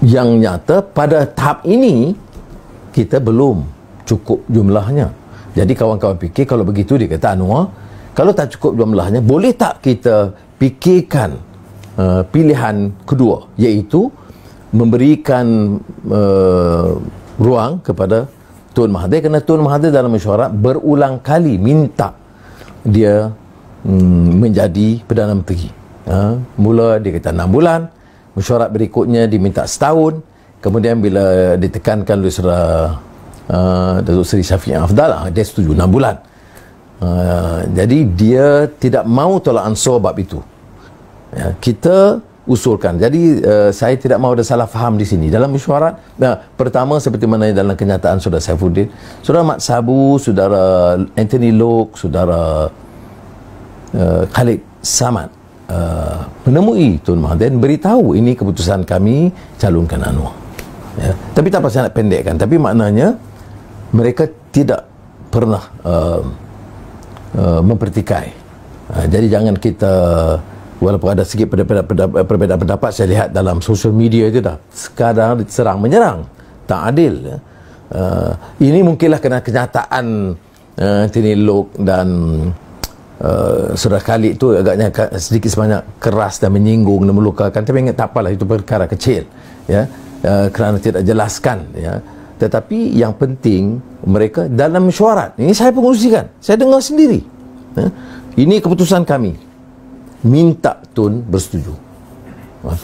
Yang nyata pada tahap ini kita belum cukup jumlahnya. Jadi kawan-kawan fikir kalau begitu, dia kata, Anwar, kalau tak cukup jumlahnya, boleh tak kita fikirkan pilihan kedua, iaitu memberikan ruang kepada Tun Mahathir, kerana Tun Mahathir dalam mesyuarat berulang kali minta dia menjadi Perdana Menteri. Mula dia kata 6 bulan, mesyuarat berikutnya diminta setahun, kemudian bila ditekankan oleh Saudara Datuk Seri Syafiq Afdal, dia setuju 6 bulan. Jadi dia tidak mau tolak ansur bab itu. Kita usulkan. Jadi saya tidak mahu ada salah faham di sini. Dalam mesyuarat, pertama seperti mana dalam kenyataan Saudara Saifuddin, Saudara Mat Sabu, Saudara Anthony Lok, Saudara Khalid Samad menemui Tun Mahathir dan beritahu ini keputusan kami, calonkan Anwar. Tapi tak pasal nak pendekkan, tapi maknanya mereka tidak pernah mempertikai. Jadi jangan kita, walaupun ada sikit perbezaan pendapat, saya lihat dalam sosial media itu dah sekadar serang menyerang, tak adil. Ini mungkinlah kerana kenyataan Tini Lok dan Saudara Khalid itu agaknya sedikit sebanyak keras dan menyinggung dan melukakan, tapi ingat tak apalah, itu perkara kecil, kerana tidak jelaskan, tetapi yang penting mereka dalam mesyuarat ini, saya pengusikan, saya dengar sendiri, ini keputusan kami, minta Tun bersetuju.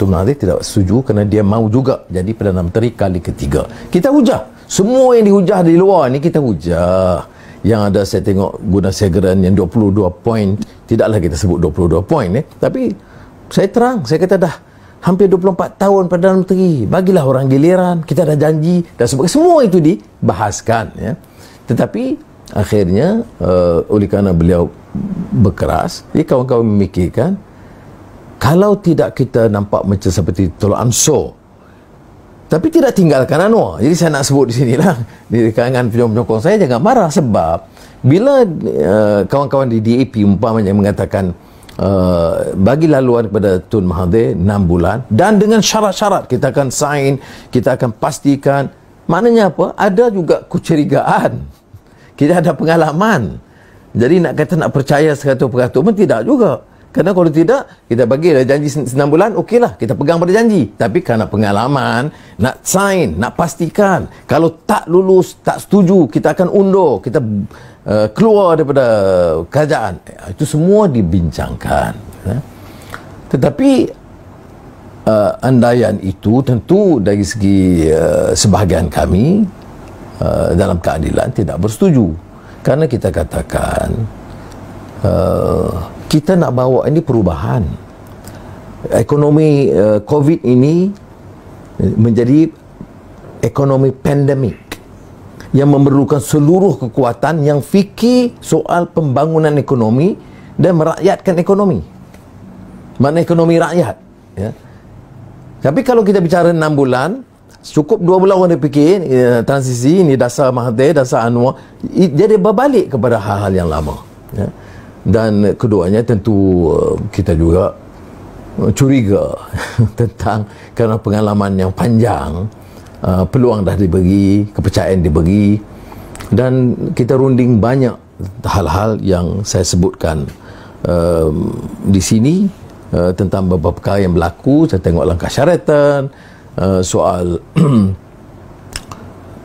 Tun Mahathir tidak setuju kerana dia mahu juga jadi Perdana Menteri kali ketiga. Kita hujah semua yang dihujah di luar ni, kita hujah. Yang ada saya tengok guna segeran yang 22 poin, tidaklah kita sebut 22 poin, tapi saya terang, saya kata dah hampir 24 tahun Perdana Menteri, bagilah orang giliran, kita dah janji dan semua itu dibahaskan, tetapi akhirnya oleh kerana beliau berkeras, jadi kawan-kawan memikirkan, kalau tidak kita nampak macam seperti tolak ansur, tapi tidak tinggalkan Anwar. Jadi saya nak sebut di sinilah, di kalangan penyokong saya jangan marah, sebab bila kawan-kawan di DAP umpamanya mengatakan bagi laluan kepada Tun Mahathir 6 bulan dan dengan syarat-syarat, kita akan sign, kita akan pastikan, maknanya apa? Ada juga kecurigaan, kita ada pengalaman. Jadi nak kata nak percaya 100% pun tidak juga. Kerana kalau tidak, kita bagilah janji 6 bulan, okeylah, kita pegang pada janji. Tapi kerana pengalaman, nak sign, nak pastikan, kalau tak lulus, tak setuju, kita akan undur, kita keluar daripada kerajaan. Itu semua dibincangkan. Tetapi andaian itu tentu dari segi sebahagian kami dalam keadilan tidak bersetuju. Kerana kita katakan, kita nak bawa ini perubahan. Ekonomi COVID ini menjadi ekonomi pandemik yang memerlukan seluruh kekuatan yang fikir soal pembangunan ekonomi dan merakyatkan ekonomi. Mana ekonomi rakyat. Tapi kalau kita bicara 6 bulan, cukup 2 bulan orang dia fikir transisi ini dasar Mahathir, dasar Anwar, jadi berbalik kepada hal-hal yang lama. Dan keduanya tentu kita juga curiga tentang kerana pengalaman yang panjang, peluang dah diberi, kepercayaan diberi, dan kita runding banyak hal-hal yang saya sebutkan di sini tentang beberapa perkara yang berlaku. Saya tengok langkah syaratan, soal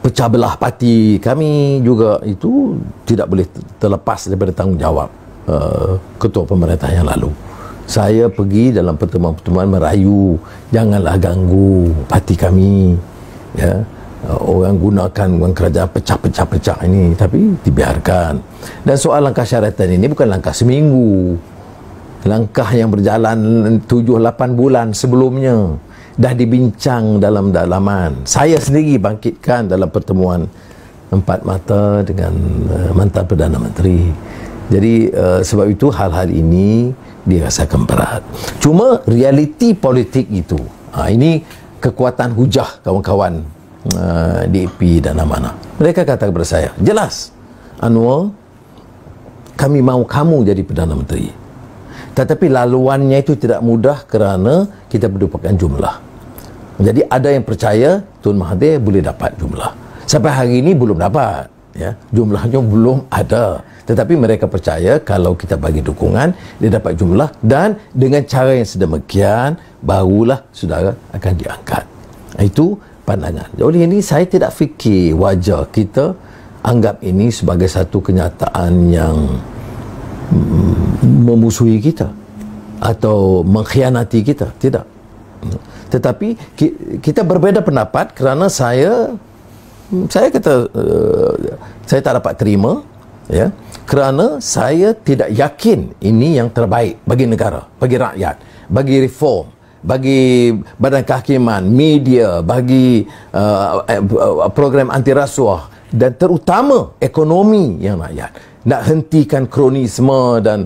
pecah belah parti kami juga, itu tidak boleh terlepas daripada tanggungjawab ketua pemerintah yang lalu. Saya pergi dalam pertemuan-pertemuan merayu, janganlah ganggu parti kami, orang gunakan wang kerajaan pecah-pecah ini, tapi dibiarkan. Dan soal langkah syaratan ini bukan langkah seminggu, langkah yang berjalan 7-8 bulan sebelumnya, dah dibincang dalam dalaman. Saya sendiri bangkitkan dalam pertemuan 4 mata dengan mantan Perdana Menteri. Jadi sebab itu hal-hal ini dirasakan berat. Cuma realiti politik itu, ini kekuatan hujah kawan-kawan DAP dan Amanah. Mereka kata kepada saya, jelas Anwar, kami mahu kamu jadi Perdana Menteri, tetapi laluannya itu tidak mudah kerana kita berlupakan jumlah. Jadi ada yang percaya Tun Mahathir boleh dapat jumlah. Sampai hari ini belum dapat, ya, jumlahnya belum ada. Tetapi mereka percaya kalau kita bagi dukungan, dia dapat jumlah, dan dengan cara yang sedemikian barulah saudara akan diangkat. Itu pandangan. Oleh ini saya tidak fikir wajar kita anggap ini sebagai satu kenyataan yang memusuhi kita atau mengkhianati kita. Tidak. Tetapi kita berbeza pendapat kerana saya kata saya tak dapat terima, ya, kerana saya tidak yakin ini yang terbaik bagi negara, bagi rakyat, bagi reform, bagi badan kehakiman, media, bagi program anti rasuah, dan terutama ekonomi yang rakyat. Nak hentikan kronisme dan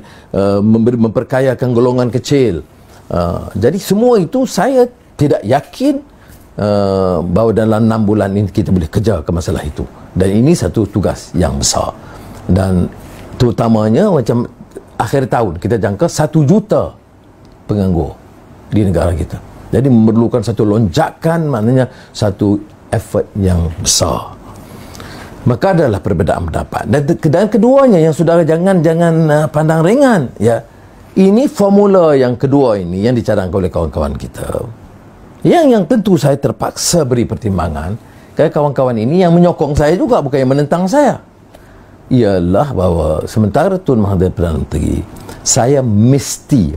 memperkayakan golongan kecil. Jadi semua itu saya tidak yakin bahawa dalam 6 bulan ini kita boleh kejar ke masalah itu. Dan ini satu tugas yang besar. Dan terutamanya macam akhir tahun kita jangka 1 juta penganggur di negara kita. Jadi memerlukan satu lonjakan, maknanya satu effort yang besar. Maka adalah perbezaan pendapat. Dan keduanya yang saudara jangan pandang ringan, ya. Ini formula yang kedua ini yang dicadangkan oleh kawan-kawan kita. Yang tentu saya terpaksa beri pertimbangan, kerana kawan-kawan ini yang menyokong saya juga, bukan yang menentang saya. Ialah bahawa sementara Tun Mahathir Perdana Menteri, saya mesti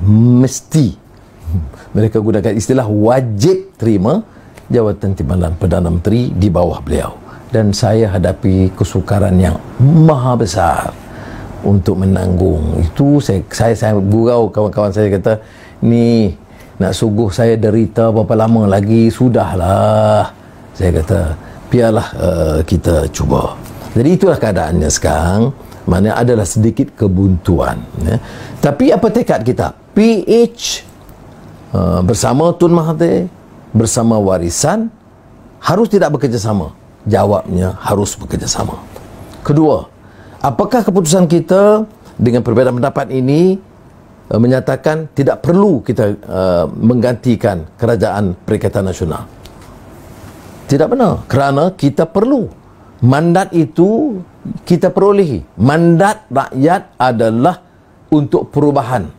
mereka gunakan istilah wajib terima jawatan timbalan Perdana Menteri di bawah beliau. Dan saya hadapi kesukaran yang maha besar untuk menanggung itu. Saya gurau kawan-kawan saya, kata ni nak suguh saya derita berapa lama lagi, sudahlah, saya kata biarlah kita cuba. Jadi itulah keadaannya sekarang, maknanya adalah sedikit kebuntuan, ya. Tapi apa tekad kita? PH bersama Tun Mahathir, bersama warisan, harus tidak bekerjasama? Jawabnya harus bekerjasama. Kedua, apakah keputusan kita dengan perbezaan pendapat ini menyatakan tidak perlu kita menggantikan Kerajaan Perikatan Nasional? Tidak benar, kerana kita perlu. Mandat itu kita perolehi. Mandat rakyat adalah untuk perubahan,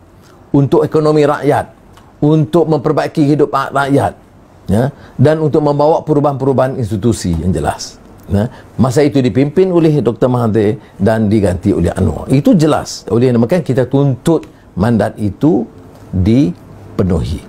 untuk ekonomi rakyat, untuk memperbaiki hidup rakyat, ya, dan untuk membawa perubahan-perubahan institusi yang jelas. Ya. Masa itu dipimpin oleh Dr. Mahathir dan diganti oleh Anwar. Itu jelas. Oleh demikian kita tuntut mandat itu dipenuhi.